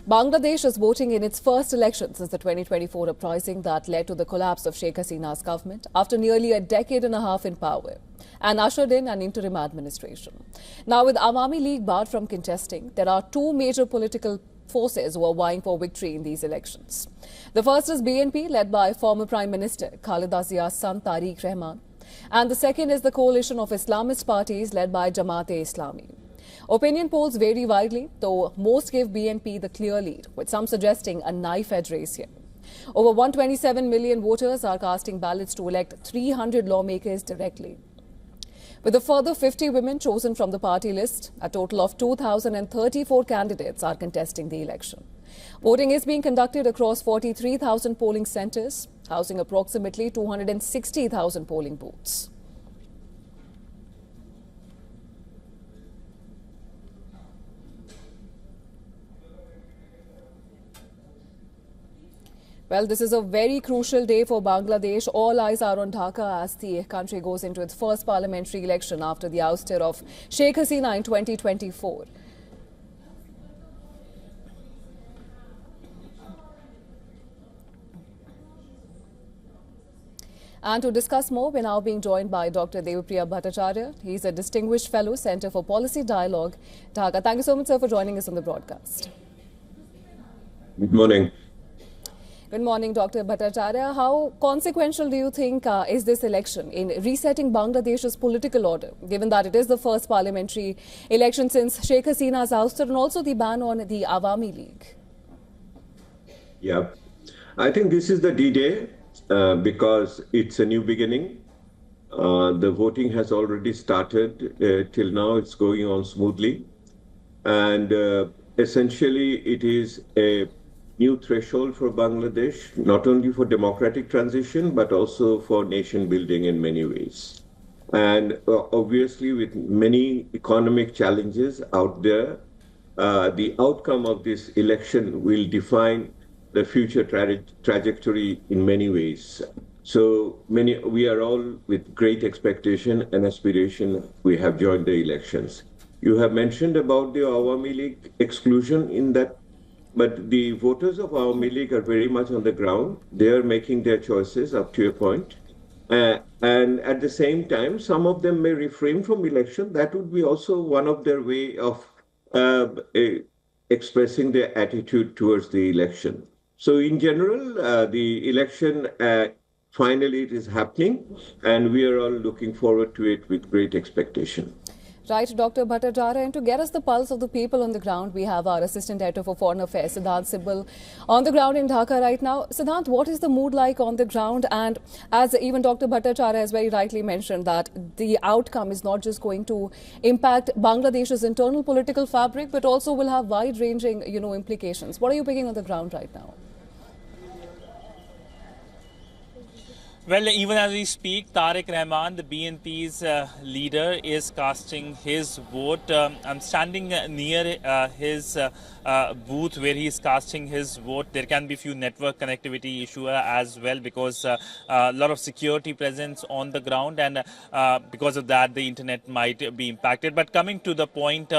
Bangladesh is voting in its first election since the 2024 uprising that led to the collapse of Sheikh Hasina's government after nearly a decade and a half in power and ushered in an interim administration. Now, with Awami League barred from contesting, there are two major political forces who are vying for victory in these elections. The first is BNP, led by former Prime Minister Khaleda Zia's son Tariq Rahman, and the second is the coalition of Islamist parties led by Jamaat-e-Islami. Opinion polls vary widely, though most give BNP the clear lead, with some suggesting a knife-edge race here. Over 127 million voters are casting ballots to elect 300 lawmakers directly. With a further 50 women chosen from the party list, a total of 2,034 candidates are contesting the election. Voting is being conducted across 43,000 polling centres, housing approximately 260,000 polling booths. Well, this is a very crucial day for Bangladesh. All eyes are on Dhaka as the country goes into its first parliamentary election after the ouster of Sheikh Hasina in 2024. And to discuss more, we're now being joined by Dr. Devapriya Bhattacharya. He's a distinguished fellow, Centre for Policy Dialogue, Dhaka. Thank you so much, sir, for joining us on the broadcast. Good morning. Good morning, Dr. Bhattacharya. How consequential do you think is this election in resetting Bangladesh's political order, given that it is the first parliamentary election since Sheikh Hasina's ouster and also the ban on the Awami League? Yeah, I think this is the D-Day because it's a new beginning. The voting has already started. Till now, it's going on smoothly. And essentially, it is a new threshold for Bangladesh, not only for democratic transition, but also for nation building in many ways. And obviously, with many economic challenges out there, the outcome of this election will define the future trajectory in many ways. So we are all with great expectation and aspiration, we have joined the elections. You have mentioned about the Awami League exclusion in that, but the voters of Awami League are very much on the ground. They are making their choices up to a point. And at the same time, some of them may refrain from election. That would be also one of their way of expressing their attitude towards the election. So in general, the election, finally it is happening, and we are all looking forward to it with great expectation. Right, Dr. Bhattacharya, and to get us the pulse of the people on the ground, we have our Assistant Editor for Foreign Affairs, Siddhant Sibal, on the ground in Dhaka right now. Siddhant, what is the mood like on the ground? And as even Dr. Bhattacharya has very rightly mentioned, that the outcome is not just going to impact Bangladesh's internal political fabric, but also will have wide-ranging, implications. What are you picking on the ground right now? Well, even as we speak, Tariq Rahman, the BNP's leader, is casting his vote. I'm standing near his booth where he is casting his vote. There can be a few network connectivity issues as well because a lot of security presence on the ground, and because of that, the internet might be impacted. But coming to the point,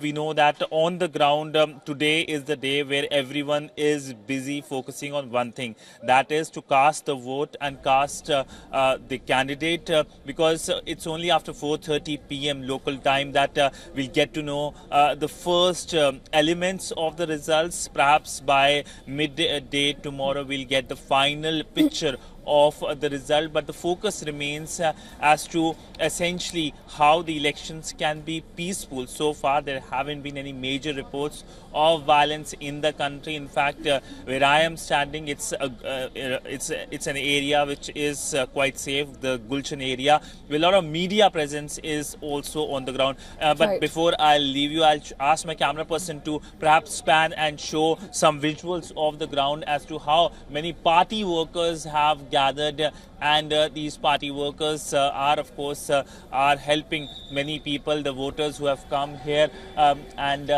we know that on the ground, today is the day where everyone is busy focusing on one thing, that is to cast the vote and cast the candidate, because it's only after 4:30 p.m. local time that we'll get to know the first elements of the results. Perhaps by midday tomorrow we'll get the final picture of the result, but the focus remains as to essentially how the elections can be peaceful. So far there haven't been any major reports of violence in the country. In fact, where I am standing, it's an area which is quite safe, the Gulshan area, where a lot of media presence is also on the ground. But right, before I'll leave you, I'll ask my camera person to perhaps span and show some visuals of the ground as to how many party workers have gathered, and these party workers are of course are helping many people, the voters who have come here and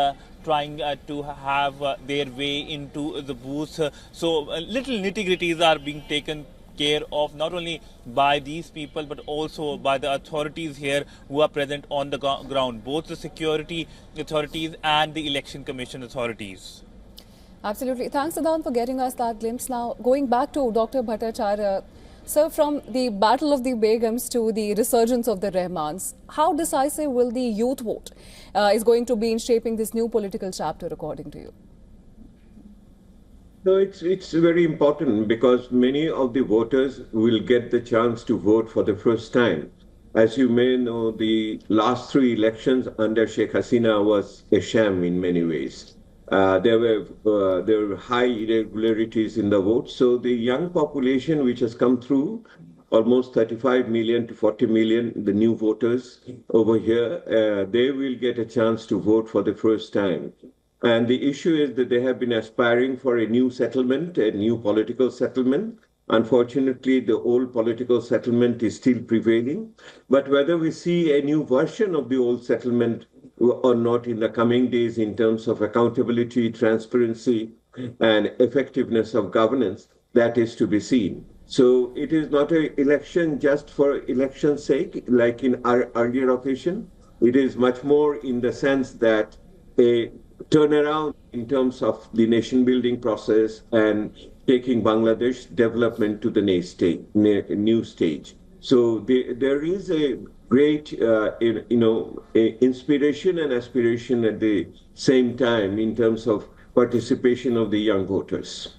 trying to have their way into the booth. So little nitty-gritties are being taken care of not only by these people but also by the authorities here who are present on the ground, both the security authorities and the election commission authorities. Absolutely. Thanks, Siddhant, for getting us that glimpse. Now, going back to Dr. Bhattacharya, so from the battle of the Begums to the resurgence of the Rahmans, how decisive will the youth vote is going to be in shaping this new political chapter, according to you? No, it's very important because many of the voters will get the chance to vote for the first time. As you may know, the last 3 elections under Sheikh Hasina was a sham in many ways. There were high irregularities in the vote. So the young population which has come through, almost 35 million to 40 million, the new voters over here, they will get a chance to vote for the first time. And the issue is that they have been aspiring for a new settlement, a new political settlement. Unfortunately, the old political settlement is still prevailing. But whether we see a new version of the old settlement or not in the coming days in terms of accountability, transparency, and effectiveness of governance, that is to be seen. So it is not an election just for election's sake, like in our earlier occasion. It is much more in the sense that a turnaround in terms of the nation-building process and taking Bangladesh development to the new stage. So there is a great, inspiration and aspiration at the same time in terms of participation of the young voters.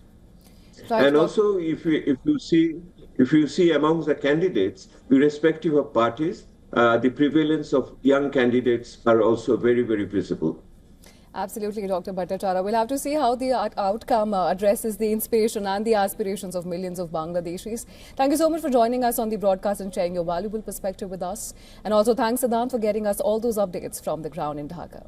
Right. And also, if you see among the candidates, irrespective of parties, the prevalence of young candidates are also very, very visible. Absolutely, Dr. Bhattacharya. We'll have to see how the outcome addresses the inspiration and the aspirations of millions of Bangladeshis. Thank you so much for joining us on the broadcast and sharing your valuable perspective with us. And also thanks, Siddhant, for getting us all those updates from the ground in Dhaka.